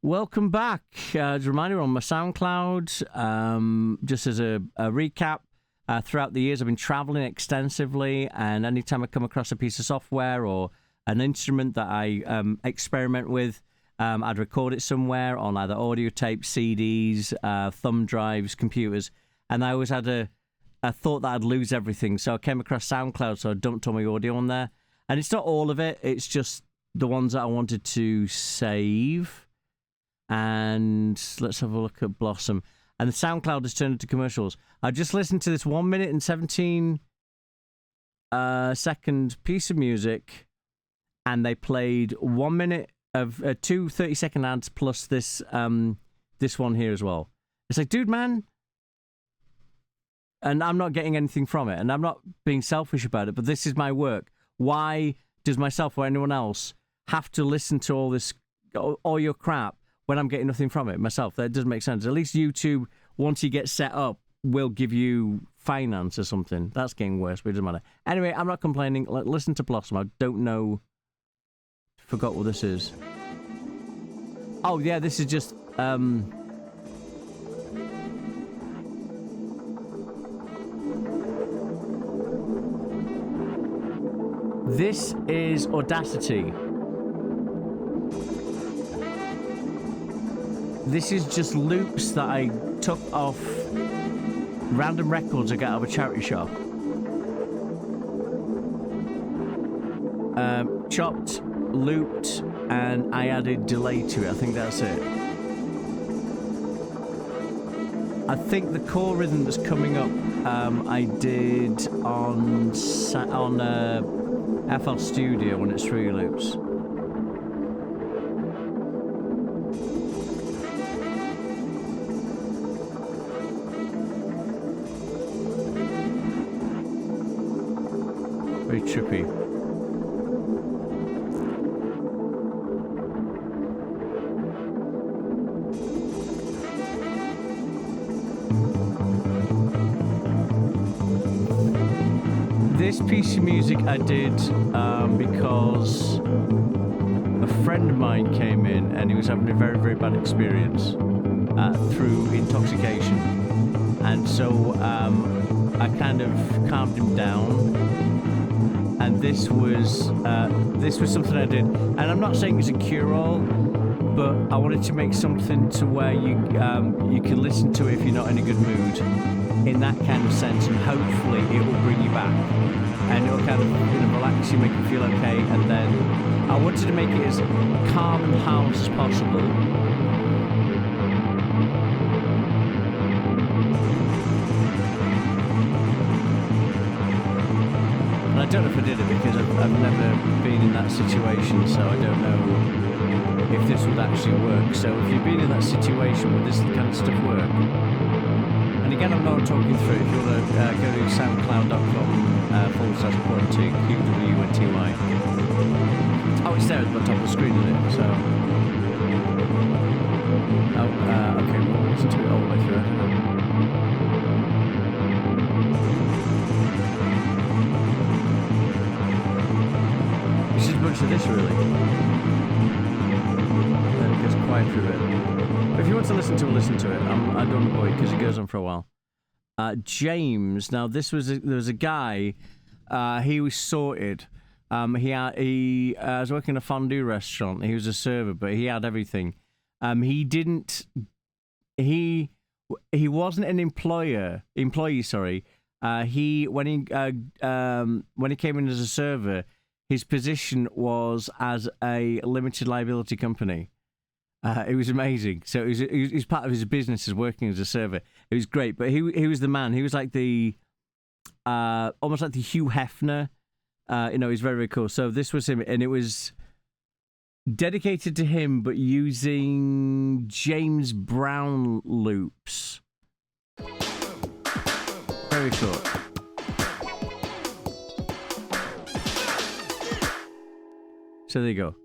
Welcome back. As a reminder, on my Souncloud, just as a recap, throughout the years I've been traveling extensively, and anytime I come across a piece of software or an instrument that I experiment with, I'd record it somewhere on either audio tape, CDs, thumb drives, computers, and I always had a thought that I'd lose everything. So I came across SoundCloud, so I dumped all my audio on there. And it's not all of it, it's just the ones that I wanted to save. And let's have a look at Blossom. And the SoundCloud has turned into commercials. I just listened to this 1 minute and 17 second piece of music, and they played 1 minute of 2 30-second ads plus this one here as well. It's like, dude, man. And I'm not getting anything from it, and I'm not being selfish about it, but this is my work. Why does myself or anyone else have to listen to all your crap when I'm getting nothing from it myself? That doesn't make sense. At least YouTube, once you get set up, will give you finance or something. That's getting worse, but it doesn't matter. Anyway, I'm not complaining. Listen to Blossom. I don't know. Forgot what this is. Oh, yeah, this is just... This is Audacity. This is just loops that I took off random records I got out of a charity shop. Chopped, looped, and I added delay to it. I think that's it. I think the core rhythm that's coming up, I did on FL Studio when it's 3 loops. Very trippy. This piece of music I did because a friend of mine came in and he was having a very, very bad experience through intoxication. And so I kind of calmed him down. And this was something I did. And I'm not saying it's a cure-all, but I wanted to make something to where you can listen to it if you're not in a good mood, in that kind of sense, and hopefully it will bring you back. And it'll kind of relax you, make you feel okay. And then I wanted to make it as calm and harmless as possible. And I don't know if I did it because I've never been in that situation, so I don't know if this would actually work. So if you've been in that situation, would this kind of stuff work? And again, I'm not talking through. If you want to go to soundcloud.com/Qwunty, Qwunty. Oh, it's there at the top of the screen, isn't it? So, okay, we'll listen to it all the way through. It's just a bunch of this, really. Then it gets quiet for a bit. If you want to listen to it, listen to it. I don't want to bore you because it goes on for a while. James. Now, there was a guy. He was sorted. He was working in a fondue restaurant. He was a server, but he had everything. He wasn't an employee. Sorry. When he came in as a server, his position was as a limited liability company. It was amazing. So it was part of his business as working as a server. It was great, but he was the man. He was like the almost like the Hugh Hefner. He's very, very cool. So this was him, and it was dedicated to him, but using James Brown loops. Very cool. So there you go.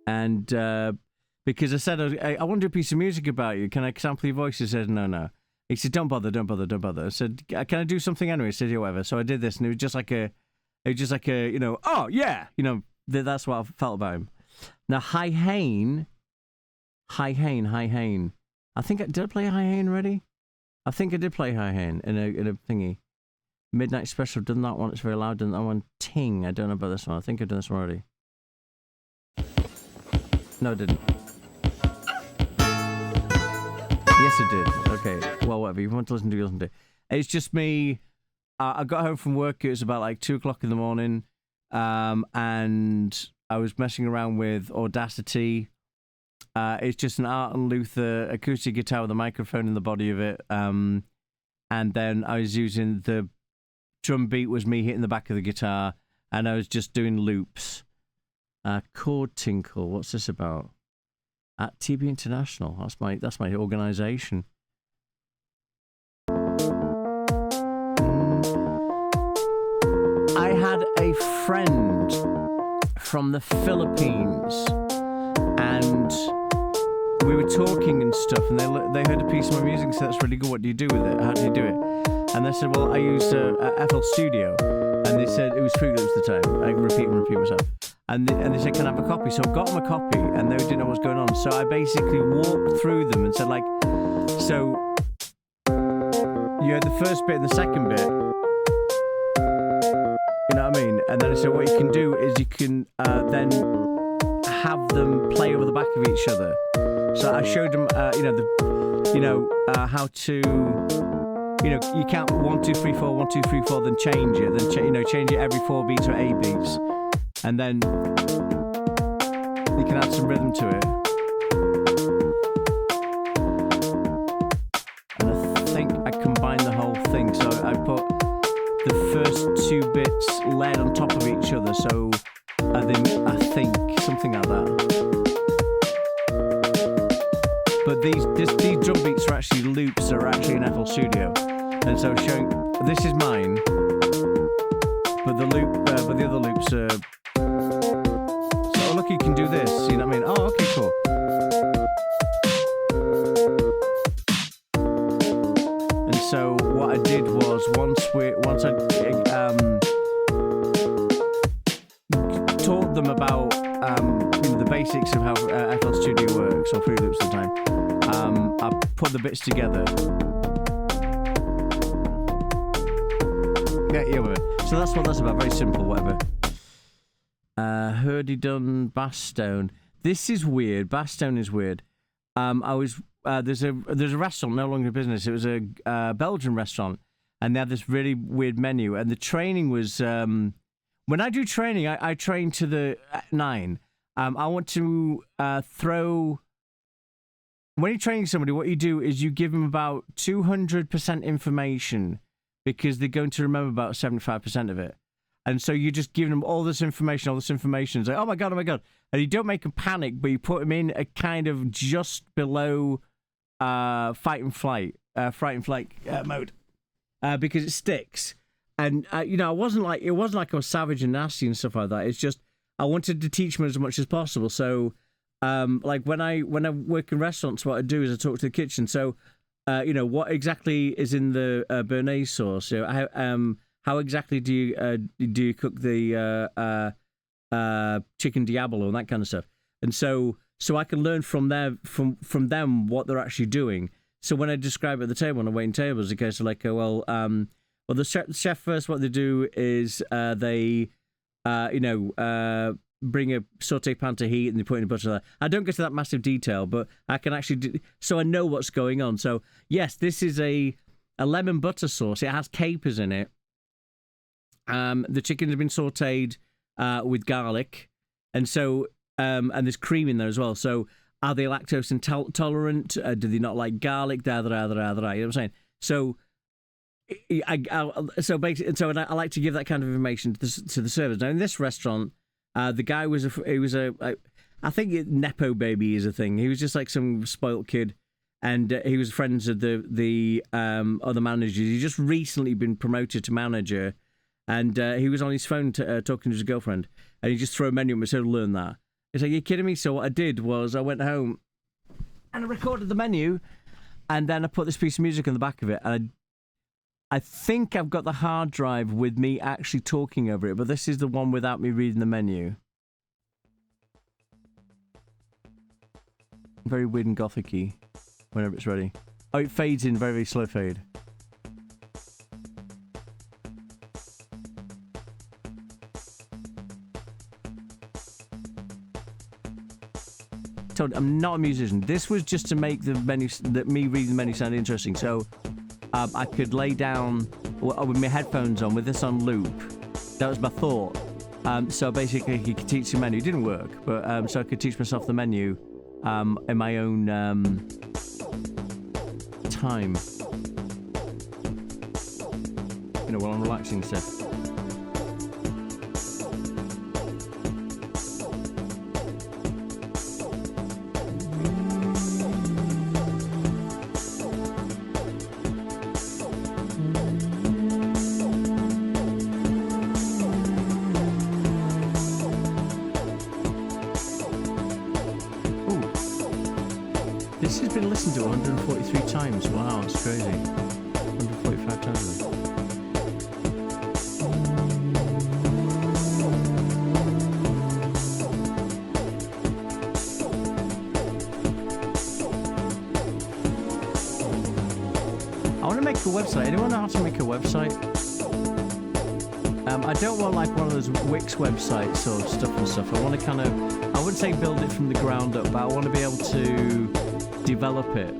And because I said, I want to do a piece of music about you. Can I sample your voice? He said, no. He said, don't bother. I said, can I do something anyway? He said, yeah, whatever. So I did this, and it was just like a, oh, yeah. That's what I felt about him. Now, Hi Hain High Hain. I think did I play High Hain already? I think I did play High Hain in a thingy. Midnight Special, done that one. It's very loud. Done that one. Ting. I don't know about this one. I think I've done this one already. No, I didn't. Yes, I did. Okay. Well, whatever. You want to listen to, you listen to it. It's just me. I got home from work. It was about like 2 o'clock in the morning. And I was messing around with Audacity. It's just an Art and Luther acoustic guitar with a microphone in the body of it. And then I was using the drum beat was me hitting the back of the guitar, and I was just doing loops. Chord Tinkle. What's this about? At TB International. That's my organisation. I had a friend from the Philippines, and we were talking and stuff, and they heard a piece of my music and said, "That's really good. What do you do with it? How do you do it?" And they said, "Well, I use FL Studio," and they said it was Fruit Loops at the time. I repeat myself. And they said, "Can I have a copy?" So I got them a copy, and they didn't know what was going on. So I basically walked through them and said, like, so you had the first bit and the second bit. You know what I mean? And then I said, what you can do is you can then have them play over the back of each other. So I showed them, how to, you count 1, 2, 3, 4, 1, 2, 3, 4, then change it, then change it every 4 beats or 8 beats, and then you can add some rhythm to it. And I think I combined the whole thing, so I put the first 2 bits layered on top of each other, so I think something like that. But these drum beats are actually loops, are actually in FL Studio, and so showing this is mine, but the other loops are. So look, you can do this. You know what I mean? Oh, okay, cool. And so what I did was once I taught them about the basics of how FL Studio works, or Fruit Loops at the time. I put the bits together. Yeah. So that's what that's about. Very simple, whatever. Heard he done Bassstone. This is weird. Bassstone is weird. There's a restaurant no longer in business. It was a Belgian restaurant, and they had this really weird menu. And the training was when I do training, I train to the 9. I want to throw. When you're training somebody, what you do is you give them about 200% information, because they're going to remember about 75% of it. And so you just give them all this information. It's like, oh my God. And you don't make them panic, but you put them in a kind of just below fright and flight mode, because it sticks. And it wasn't like I was savage and nasty and stuff like that. It's just I wanted to teach them as much as possible. So like when I work in restaurants, what I do is I talk to the kitchen. So what exactly is in the béarnaise sauce? So how exactly do you cook the chicken diabolo and that kind of stuff? And so I can learn from them what they're actually doing. So when I describe it at the table, on a waiting table, it's a case of like, the chef first, what they do is they bring a saute pan to heat, and they put in butter there. I don't get to that massive detail, but I can actually so I know what's going on. So yes, this is a lemon butter sauce. It has capers in it. The chicken has been sauteed with garlic, and so and there's cream in there as well. So are they lactose intolerant? Do they not like garlic? You know what I'm saying? So I like to give that kind of information to the servers. Now in this restaurant, the guy was I think Nepo baby is a thing. He was just like some spoilt kid, and he was friends of the other managers. He just recently been promoted to manager, and he was on his phone talking to his girlfriend, and he just threw a menu at me, so learn that. He's like, "Are you kidding me?" So what I did was I went home and I recorded the menu, and then I put this piece of music in the back of it, and I think I've got the hard drive with me actually talking over it, but this is the one without me reading the menu. very weird and gothic-y whenever it's ready. Oh, it fades in very, very slow fade. I'm not a musician. This was just to make the menu, me reading the menu sound interesting. So I could lay down with my headphones on with this on loop. That was my thought. So basically, he could teach the menu. It didn't work, but so I could teach myself the menu in my own time. You know, while I'm relaxing and stuff. This has been listened to 143 times. Wow, it's crazy. 145 times. I want to make a website. Anyone know how to make a website? I don't want like one of those Wix websites or stuff and stuff. I want to kind of, I wouldn't say build it from the ground up, but I want to be able to develop it.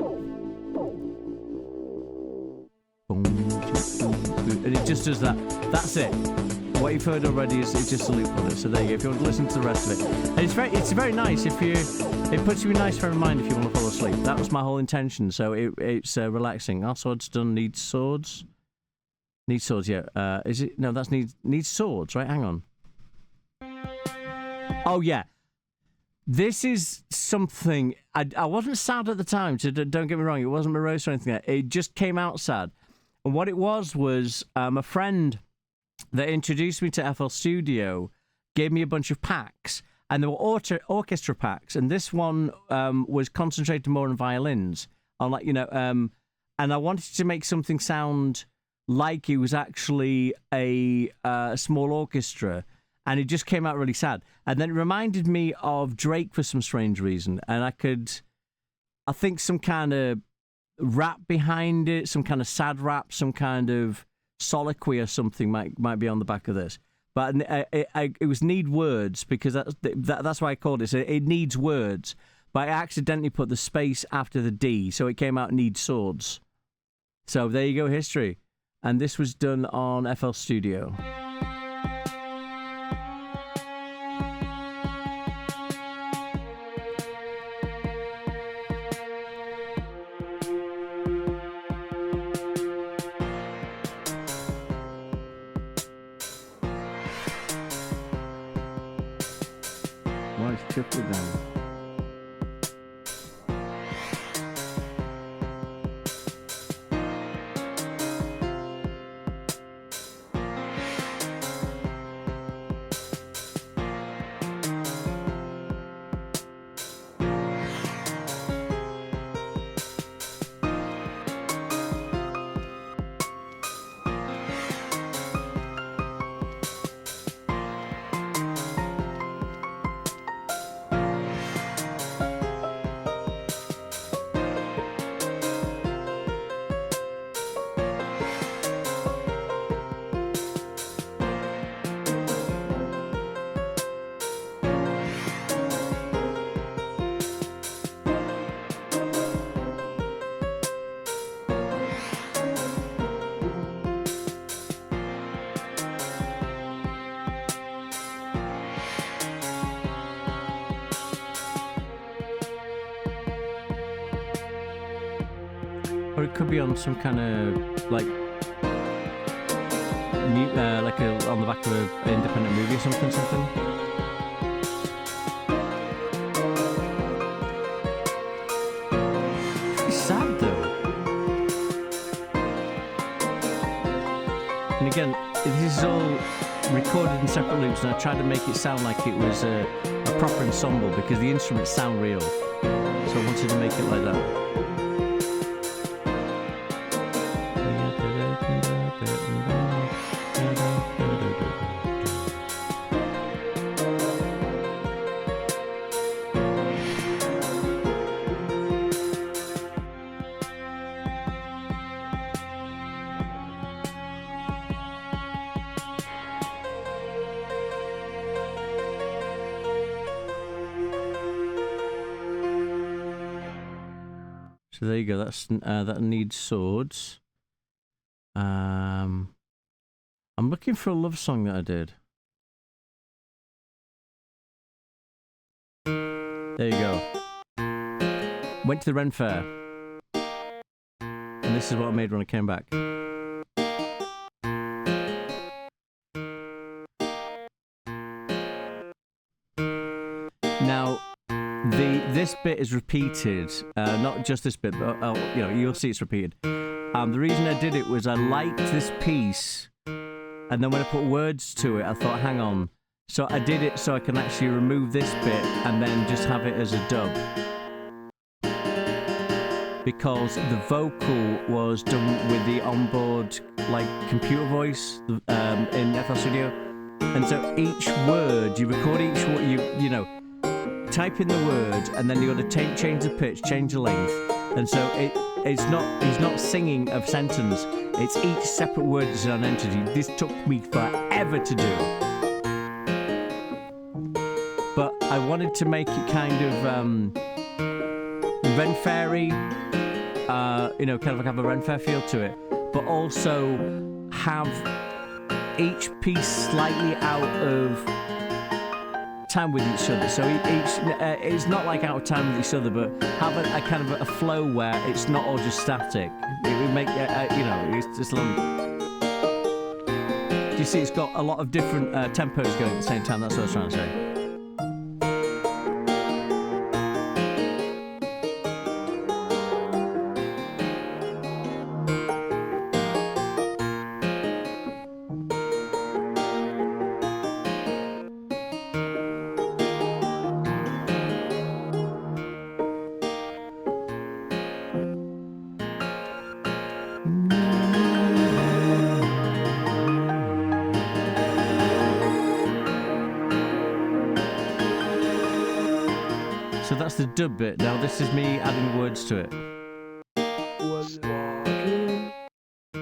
And it just does that. That's it. What you've heard already is it's just a loop on it. So there you go. If you want to listen to the rest of it, and it's very nice. It puts you in a nice frame of mind if you want to fall asleep. That was my whole intention. So it's relaxing. Our swords done need swords. Needs swords, yeah. Is it? No, that's needs swords, right? Hang on. Oh yeah. This is something I wasn't sad at the time. So don't get me wrong. It wasn't morose or anything. It just came out sad. And what it was a friend that introduced me to FL Studio gave me a bunch of packs, and there were orchestra packs, and this one was concentrated more on violins, on like and I wanted to make something sound like it was actually a small orchestra, and it just came out really sad. And then it reminded me of Drake for some strange reason, and I think some kind of rap behind it, some kind of sad rap, some kind of soliloquy or something might be on the back of this. But it was need words, because that's why I called it. So it needs words, but I accidentally put the space after the D, so it came out need swords. So there you go, history. And this was done on FL Studio. Why is triple down? Or it could be on some kind of like on the back of an independent movie or something. It's sad though. And again, this is all recorded in separate loops, and I tried to make it sound like it was a proper ensemble because the instruments sound real. So I wanted to make it like that. So there you go. That's that needs swords. I'm looking for a love song that I did. There you go. Went to the Ren Fair. And this is what I made when I came back. Now, this bit is repeated. Not just this bit, but you'll see it's repeated. The reason I did it was I liked this piece, and then when I put words to it, I thought, hang on. So I did it so I can actually remove this bit and then just have it as a dub. Because the vocal was done with the onboard computer voice in FL Studio, and so each word you record, each word you type in the word, and then you got to change the pitch, change the length, and so he's not singing a sentence. It's each separate word is an entity. This took me forever to do, but I wanted to make it kind of Ren Fairy. Kind of have a Ren Fair feel to it, but also have each piece slightly out of time with each other. So it's not like out of time with each other, but have a kind of a flow where it's not all just static. It would make it's just long. Do you see? It's got a lot of different tempos going at the same time. That's what I was trying to say. So that's the dub bit. Now this is me adding words to it. Was walking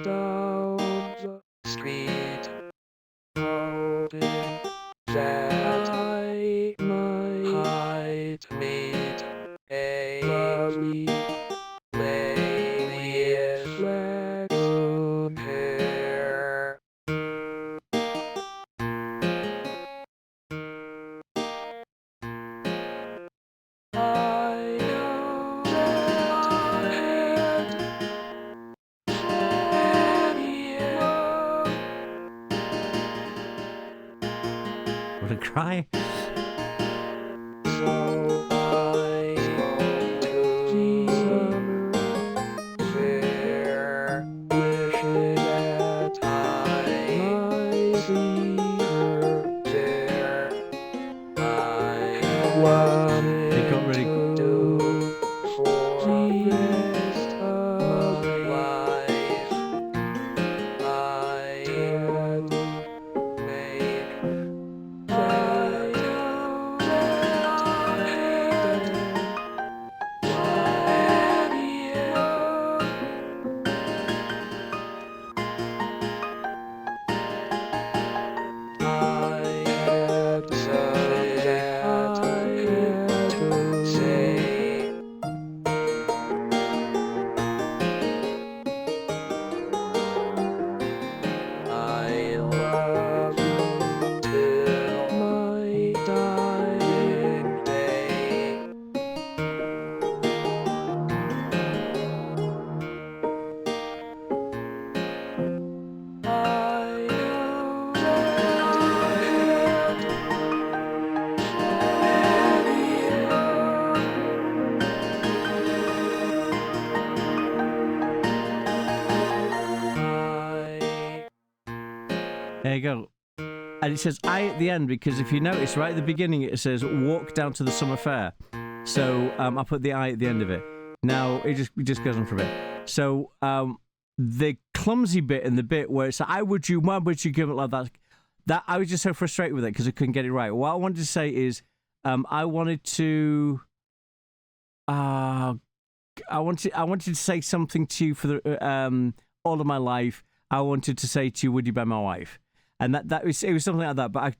down the street, hoping that I might meet a lovely lady with flaxen hair. I know that I had plenty of What a cry! so I go to the summer fair, wishing that I might see her there. I wanted It got really. to do for the rest of my life. I had to make I know that I had plenty of I had something that I had to say. I love you till my dying day. I know that I had plenty of There you go. And it says I at the end because if you notice right at the beginning it says walk down to the summer fair. So I put the I at the end of it. Now it just goes on for a bit. So the clumsy bit in the bit where it's why would you give it like that? That I was just so frustrated with it because I couldn't get it right. What I wanted to say is I wanted to say something to you for the all of my life. I wanted to say to you, would you be my wife? And it was something like that. But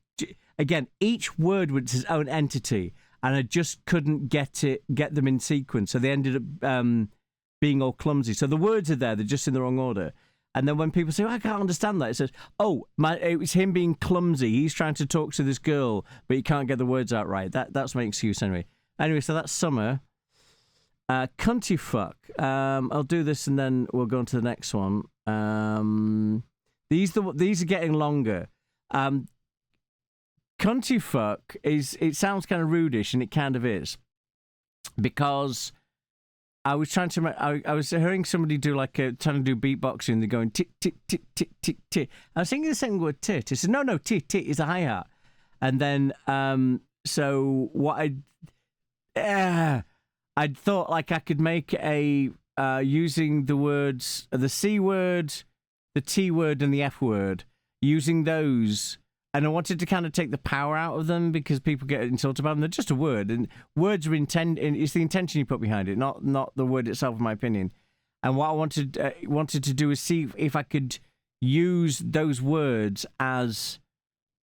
again, each word was its own entity, and I just couldn't get them in sequence. So they ended up being all clumsy. So the words are there, they're just in the wrong order. And then when people say, I can't understand that, it says, it was him being clumsy. He's trying to talk to this girl, but he can't get the words out right. That's my excuse anyway. Anyway, so that's summer. Qwunty fuck. I'll do this and then we'll go on to the next one. These are getting longer. Qwunty fuck it sounds kind of rudish, and it kind of is. Because I was I was hearing somebody do trying to do beatboxing. They're going tit tit tit tit tit tit. I was thinking the second word tit. I said no tit tit is a hi hat. And then so what I'd thought I could make a using the words the C word, the T word, and the F word, using those. And I wanted to kind of take the power out of them because people get insulted about them. They're just a word, and words are it's the intention you put behind it, not the word itself, in my opinion. And what I wanted to do is see if I could use those words as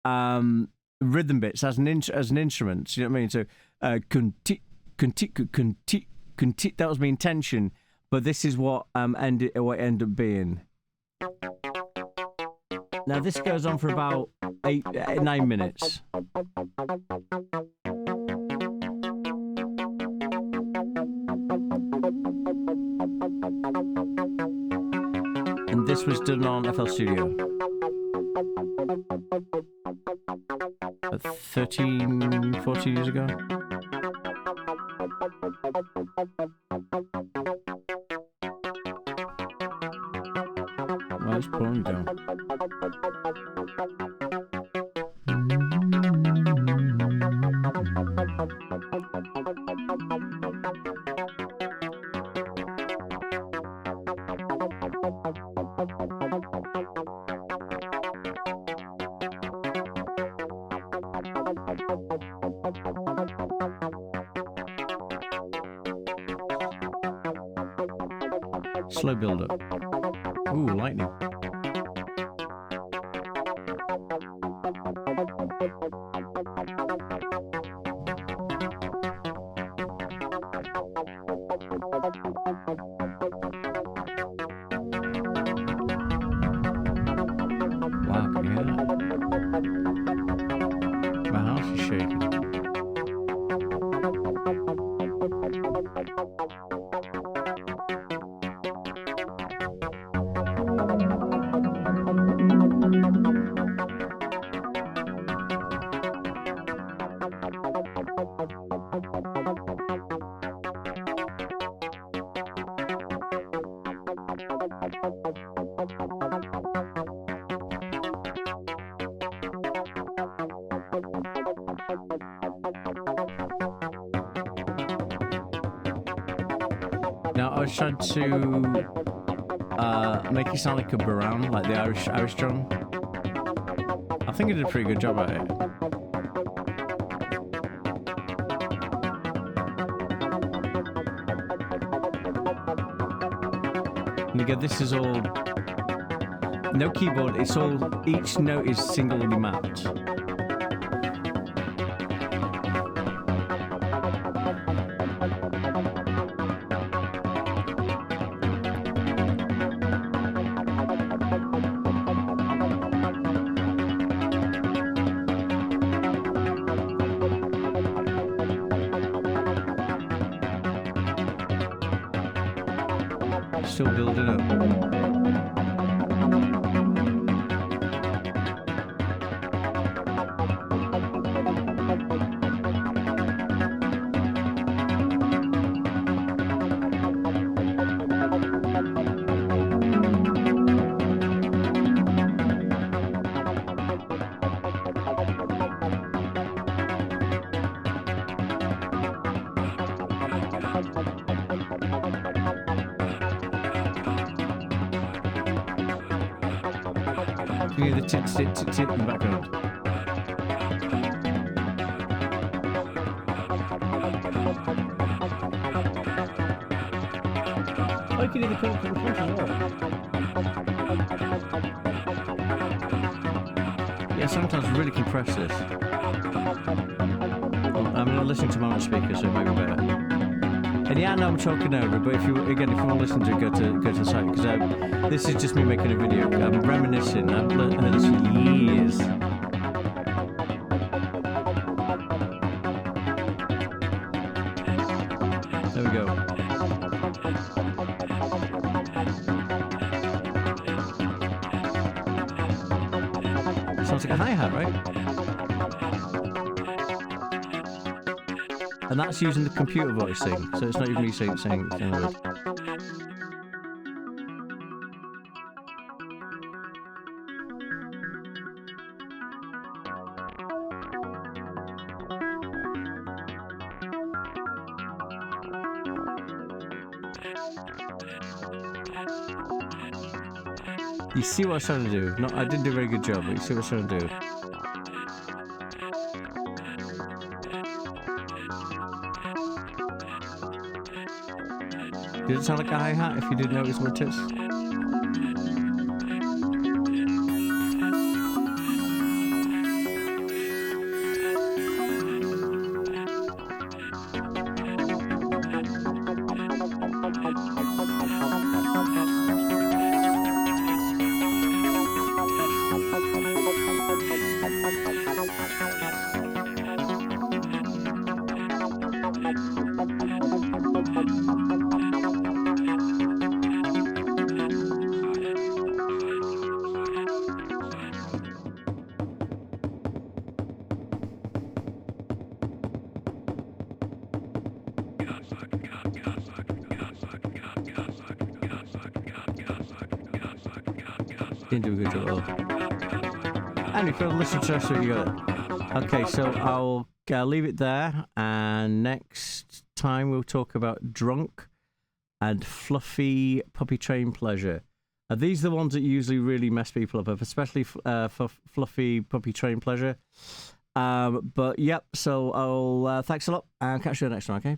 rhythm bits, as an instrument. You know what I mean? So, Qwunty, that was my intention, but this is what ended up being. Now this goes on for about 9 minutes. And this was done on FL Studio. 13, 14 years ago. Well, it's pulling down. Slow build up. Ooh, lightning. Wow, can you hear that? My house is shaking. Now I was trying to make it sound like a baran, like the Irish drum. I think I did a pretty good job at it. And again, this is all no keyboard. It's all, each note is singularly mapped. Still building up. You hear the tick, tick, tick, tick in the background. Oh, you can hear the crunch as well. Yeah, sometimes really compress this. I'm going to listen to my own speaker, so it might be better. And yeah, I know I'm talking over, but if you want to listen to it, go to the site, because this is just me making a video. I'm reminiscing. I've heard this for years. There we go. Sounds like a hi-hat, right? And that's using the computer voicing, so it's not even me saying the word. You see what I was trying to do? No, I didn't do a very good job, but you see what I was trying to do? Did it sound like a hi-hat if you didn't notice what it is? Didn't do a good job at all. And if you're listening to us, you got it. Okay, so I'll leave it there, and next time we'll talk about drunk and fluffy puppy train pleasure. These are the ones that usually really mess people up, especially for fluffy puppy train pleasure. But yep, so I'll thanks a lot, and catch you next time, okay?